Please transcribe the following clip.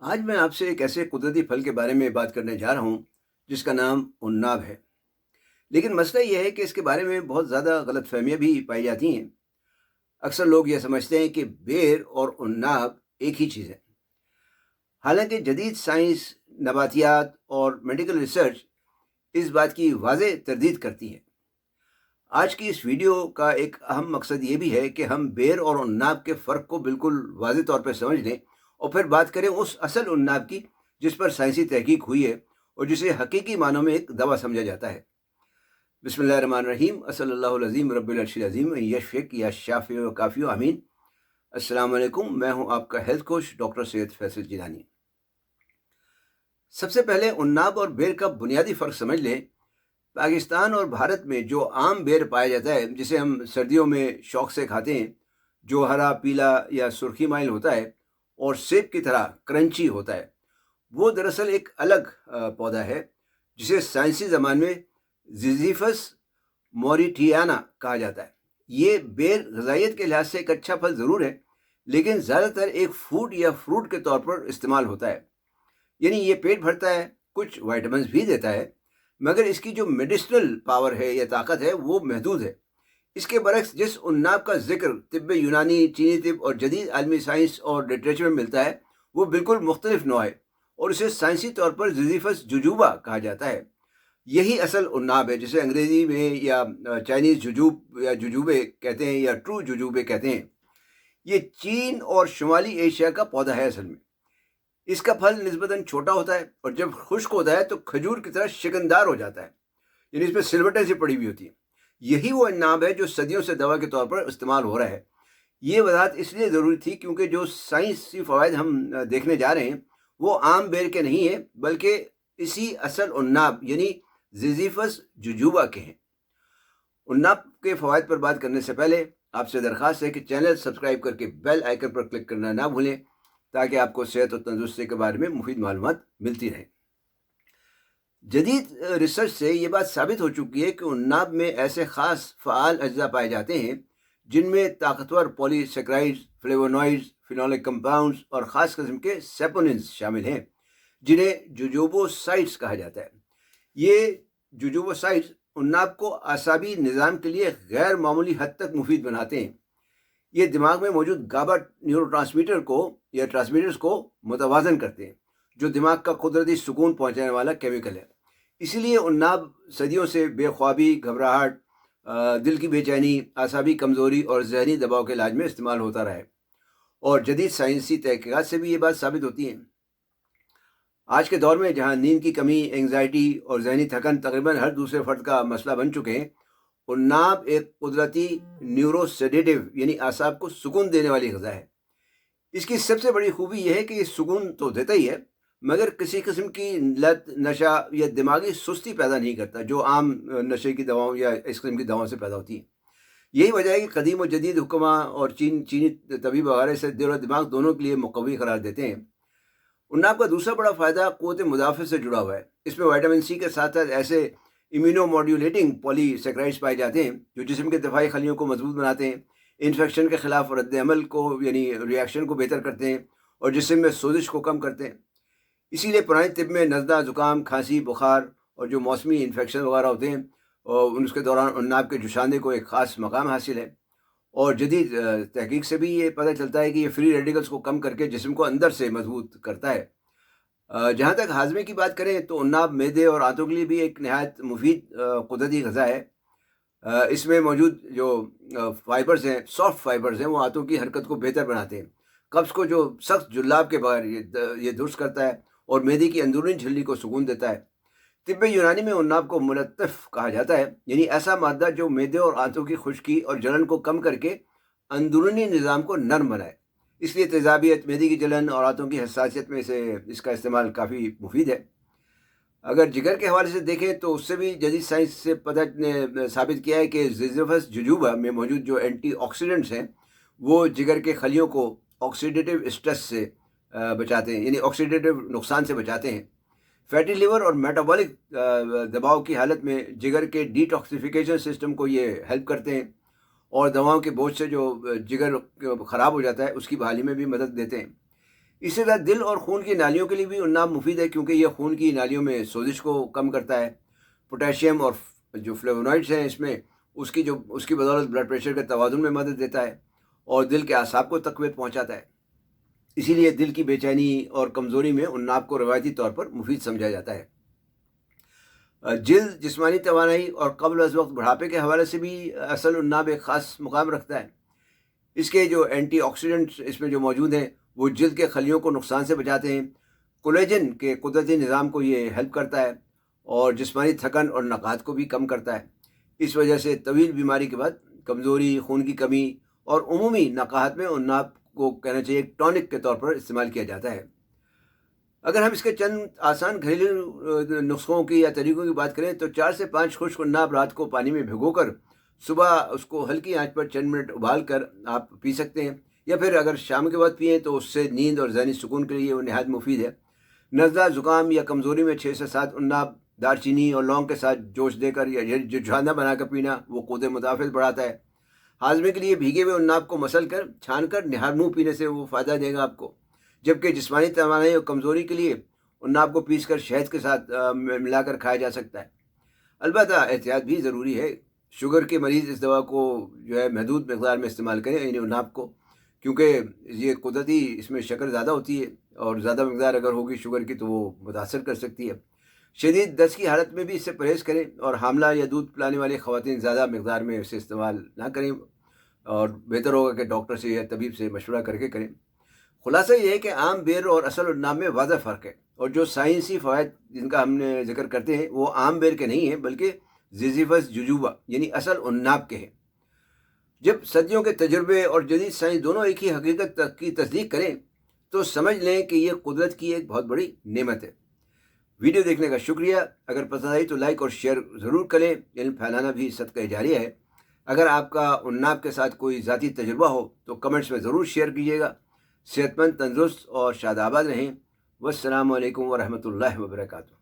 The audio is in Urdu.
آج میں آپ سے ایک ایسے قدرتی پھل کے بارے میں بات کرنے جا رہا ہوں جس کا نام عناب ہے۔ لیکن مسئلہ یہ ہے کہ اس کے بارے میں بہت زیادہ غلط فہمیاں بھی پائی جاتی ہیں۔ اکثر لوگ یہ سمجھتے ہیں کہ بیر اور عناب ایک ہی چیز ہے، حالانکہ جدید سائنس، نباتیات اور میڈیکل ریسرچ اس بات کی واضح تردید کرتی ہے۔ آج کی اس ویڈیو کا ایک اہم مقصد یہ بھی ہے کہ ہم بیر اور عناب کے فرق کو بالکل واضح طور پہ سمجھ لیں اور پھر بات کریں اس اصل عناب کی جس پر سائنسی تحقیق ہوئی ہے اور جسے حقیقی معنوں میں ایک دوا سمجھا جاتا ہے۔ بسم اللہ الرحمن الرحیم، صلی اللہ العظیم رب العرش العظیم یشفق یا شافی و کافی و امین۔ السلام علیکم، میں ہوں آپ کا ہیلتھ کوچ ڈاکٹر سید فیصل جیلانی۔ سب سے پہلے عناب اور بیر کا بنیادی فرق سمجھ لیں۔ پاکستان اور بھارت میں جو عام بیر پایا جاتا ہے، جسے ہم سردیوں میں شوق سے کھاتے ہیں، جو ہرا، پیلا یا سرخی مائل ہوتا ہے اور سیب کی طرح کرنچی ہوتا ہے، وہ دراصل ایک الگ پودا ہے جسے سائنسی زبان میں زیزیفس موریٹیانا کہا جاتا ہے۔ یہ بیر غذائیت کے لحاظ سے ایک اچھا پھل ضرور ہے، لیکن زیادہ تر ایک فوڈ یا فروٹ کے طور پر استعمال ہوتا ہے۔ یعنی یہ پیٹ بھرتا ہے، کچھ وائٹامنس بھی دیتا ہے، مگر اس کی جو میڈیسنل پاور ہے یا طاقت ہے وہ محدود ہے۔ اس کے برعکس جس عناب کا ذکر طب یونانی، چینی طب اور جدید عالمی سائنس اور لٹریچر میں ملتا ہے، وہ بالکل مختلف نوع ہے اور اسے سائنسی طور پر زیزیفس جوجوبا کہا جاتا ہے۔ یہی اصل عناب ہے جسے انگریزی میں یا چائنیز جوجوب یا جوجوبے کہتے ہیں یا ٹرو جوجوبے کہتے ہیں۔ یہ چین اور شمالی ایشیا کا پودا ہے۔ اصل میں اس کا پھل نسبتاً چھوٹا ہوتا ہے اور جب خشک ہوتا ہے تو کھجور کی طرح شکندار ہو جاتا ہے، یعنی اس میں سلوٹیں سی پڑی ہوئی ہوتی ہیں۔ یہی وہ عناب ہے جو صدیوں سے دوا کے طور پر استعمال ہو رہا ہے۔ یہ وضاحت اس لیے ضروری تھی کیونکہ جو سائنسی فوائد ہم دیکھنے جا رہے ہیں وہ عام بیر کے نہیں ہیں، بلکہ اسی اصل عناب یعنی زیزیفس جوجوبا کے ہیں۔ عناب کے فوائد پر بات کرنے سے پہلے آپ سے درخواست ہے کہ چینل سبسکرائب کر کے بیل آئیکن پر کلک کرنا نہ بھولیں تاکہ آپ کو صحت اور تندرستی کے بارے میں مفید معلومات ملتی رہیں۔ جدید ریسرچ سے یہ بات ثابت ہو چکی ہے کہ عناب میں ایسے خاص فعال اجزاء پائے جاتے ہیں جن میں طاقتور پولی سیکرائڈز، فلیوونوائڈز، فینولک کمپاؤنڈز اور خاص قسم کے سیپوننز شامل ہیں جنہیں جوجوبوسائٹس کہا جاتا ہے۔ یہ جوجوبوسائٹس عناب کو اعصابی نظام کے لیے غیر معمولی حد تک مفید بناتے ہیں۔ یہ دماغ میں موجود گابا نیورو ٹرانسمیٹر کو یا ٹرانسمیٹرز کو متوازن کرتے ہیں، جو دماغ کا قدرتی سکون پہنچانے والا کیمیکل ہے۔ اسی لیے عناب صدیوں سے بے خوابی، گھبراہٹ، دل کی بے چینی، اعصابی کمزوری اور ذہنی دباؤ کے علاج میں استعمال ہوتا رہا ہے، اور جدید سائنسی تحقیقات سے بھی یہ بات ثابت ہوتی ہے۔ آج کے دور میں جہاں نیند کی کمی، اینگزائٹی اور ذہنی تھکن تقریباً ہر دوسرے فرد کا مسئلہ بن چکے ہیں، عناب ایک قدرتی نیورو سیڈیٹو یعنی اعصاب کو سکون دینے والی غذا ہے۔ اس کی سب سے بڑی خوبی یہ ہے کہ یہ سکون تو دیتا ہی ہے، مگر کسی قسم کی لت، نشہ یا دماغی سستی پیدا نہیں کرتا جو عام نشے کی دواؤں یا اس قسم کی دواؤں سے پیدا ہوتی ہے۔ یہی وجہ ہے کہ قدیم و جدید حکماں اور چینی طبیب وغیرہ سے دل و دماغ دونوں کے لیے مقوی قرار دیتے ہیں۔ عناب کا دوسرا بڑا فائدہ قوت مدافعت سے جڑا ہوا ہے۔ اس میں وائٹامن سی کے ساتھ ساتھ ایسے امیونو ماڈیولیٹنگ پولی سیکرائڈز پائے جاتے ہیں جو جسم کے دفاعی خلیوں کو مضبوط بناتے ہیں، انفیکشن کے خلاف رد عمل کو یعنی ریاکشن کو بہتر کرتے ہیں اور جسم میں سوزش کو کم کرتے ہیں۔ اسی لیے پرانی طب میں نزلہ، زکام، کھانسی، بخار اور جو موسمی انفیکشن وغیرہ ہوتے ہیں اور اس کے دوران عناب کے جوشاندے کو ایک خاص مقام حاصل ہے۔ اور جدید تحقیق سے بھی یہ پتہ چلتا ہے کہ یہ فری ریڈیکلز کو کم کر کے جسم کو اندر سے مضبوط کرتا ہے۔ جہاں تک ہاضمے کی بات کریں تو عناب معدے اور آنتوں کے لیے بھی ایک نہایت مفید قدرتی غذا ہے۔ اس میں موجود جو فائبرز ہیں، سافٹ فائبرز ہیں، وہ آنتوں کی حرکت کو بہتر بناتے ہیں، قبض کو جو سخت جلاب کے بغیر یہ درست کرتا ہے اور معدے کی اندرونی جھلی کو سکون دیتا ہے۔ طب یونانی میں عناب کو ملطف کہا جاتا ہے، یعنی ایسا مادہ جو معدے اور آنتوں کی خشکی اور جلن کو کم کر کے اندرونی نظام کو نرم بنائے۔ اس لیے تیزابیت، معدے کی جلن اور آنتوں کی حساسیت میں سے اس کا استعمال کافی مفید ہے۔ اگر جگر کے حوالے سے دیکھیں تو اس سے بھی جدید سائنس سے پتہ نے ثابت کیا ہے کہ زیزیفس جوجوبا میں موجود جو اینٹی آکسیڈنٹس ہیں وہ جگر کے خلیوں کو آکسیڈیٹیو اسٹریس سے بچاتے ہیں، یعنی آکسیڈیٹیو نقصان سے بچاتے ہیں۔ فیٹی لیور اور میٹابولک دباؤ کی حالت میں جگر کے ڈی ٹاکسیفیکیشن سسٹم کو یہ ہیلپ کرتے ہیں اور دواؤں کے بوجھ سے جو جگر خراب ہو جاتا ہے اس کی بحالی میں بھی مدد دیتے ہیں۔ اسی طرح دل اور خون کی نالیوں کے لیے بھی عناب مفید ہے، کیونکہ یہ خون کی نالیوں میں سوزش کو کم کرتا ہے۔ پوٹیشیم اور جو فلیونوائڈز ہیں اس میں، اس کی بدولت بلڈ پریشر کے توازن میں مدد دیتا ہے اور دل کے اعصاب کو تقویت پہنچاتا ہے۔ اسی لیے دل کی بے چینی اور کمزوری میں عناب کو روایتی طور پر مفید سمجھا جاتا ہے۔ جلد، جسمانی توانائی اور قبل از وقت بڑھاپے کے حوالے سے بھی اصل عناب ایک خاص مقام رکھتا ہے۔ اس کے جو اینٹی آکسیڈنٹس اس میں جو موجود ہیں وہ جلد کے خلیوں کو نقصان سے بچاتے ہیں۔ کولیجن کے قدرتی نظام کو یہ ہیلپ کرتا ہے اور جسمانی تھکن اور نقاہت کو بھی کم کرتا ہے۔ اس وجہ سے طویل بیماری کے بعد کمزوری، خون کی کمی اور عمومی نقاہت میں عناب کو کہنا چاہیے ایک ٹونک کے طور پر استعمال کیا جاتا ہے۔ اگر ہم اس کے چند آسان گھریلو نسخوں کی یا طریقوں کی بات کریں تو 4 سے 5 خشک عناب رات کو پانی میں بھگو کر صبح اس کو ہلکی آنچ پر چند منٹ ابال کر آپ پی سکتے ہیں، یا پھر اگر شام کے بعد پئیں تو اس سے نیند اور ذہنی سکون کے لیے وہ نہایت مفید ہے۔ نزلہ، زکام یا کمزوری میں 6 سے 7 عناب دار چینی اور لونگ کے ساتھ جوش دے کر یا جو جھاندہ بنا کر پینا وہ قوت مدافعت بڑھاتا ہے۔ ہاضمے کے لیے بھیگے ہوئے عناب کو مسل کر چھان کر نہار منہ پینے سے وہ فائدہ دے گا آپ کو، جبکہ جسمانی توانائی اور کمزوری کے لیے عناب کو پیس کر شہد کے ساتھ ملا کر کھایا جا سکتا ہے۔ البتہ احتیاط بھی ضروری ہے۔ شوگر کے مریض اس دوا کو جو ہے محدود مقدار میں استعمال کریں، یعنی عناب کو، کیونکہ یہ قدرتی اس میں شکر زیادہ ہوتی ہے اور زیادہ مقدار اگر ہوگی شوگر کی تو وہ متاثر کر سکتی ہے۔ شدید دست کی حالت میں بھی اس سے پرہیز کریں، اور حاملہ یا دودھ پلانے والی خواتین زیادہ مقدار میں اسے استعمال نہ کریں، اور بہتر ہوگا کہ ڈاکٹر سے یا طبیب سے مشورہ کر کے کریں۔ خلاصہ یہ ہے کہ عام بیر اور اصل عناب میں واضح فرق ہے، اور جو سائنسی فوائد جن کا ہم نے ذکر کرتے ہیں وہ عام بیر کے نہیں ہیں بلکہ زیزیفس جوجوبا یعنی اصل عناب کے ہیں۔ جب صدیوں کے تجربے اور جدید سائنس دونوں ایک ہی حقیقت کی تصدیق کریں تو سمجھ لیں کہ یہ قدرت کی ایک بہت بڑی نعمت ہے۔ ویڈیو دیکھنے کا شکریہ۔ اگر پسند آئی تو لائک اور شیئر ضرور کریں، علم پھیلانا بھی صدقہ جاریہ ہے۔ اگر آپ کا عناب کے ساتھ کوئی ذاتی تجربہ ہو تو کمنٹس میں ضرور شیئر کیجیے گا۔ صحت مند، تندرست اور شاد آباد رہیں۔ والسلام علیکم ورحمۃ اللہ وبرکاتہ۔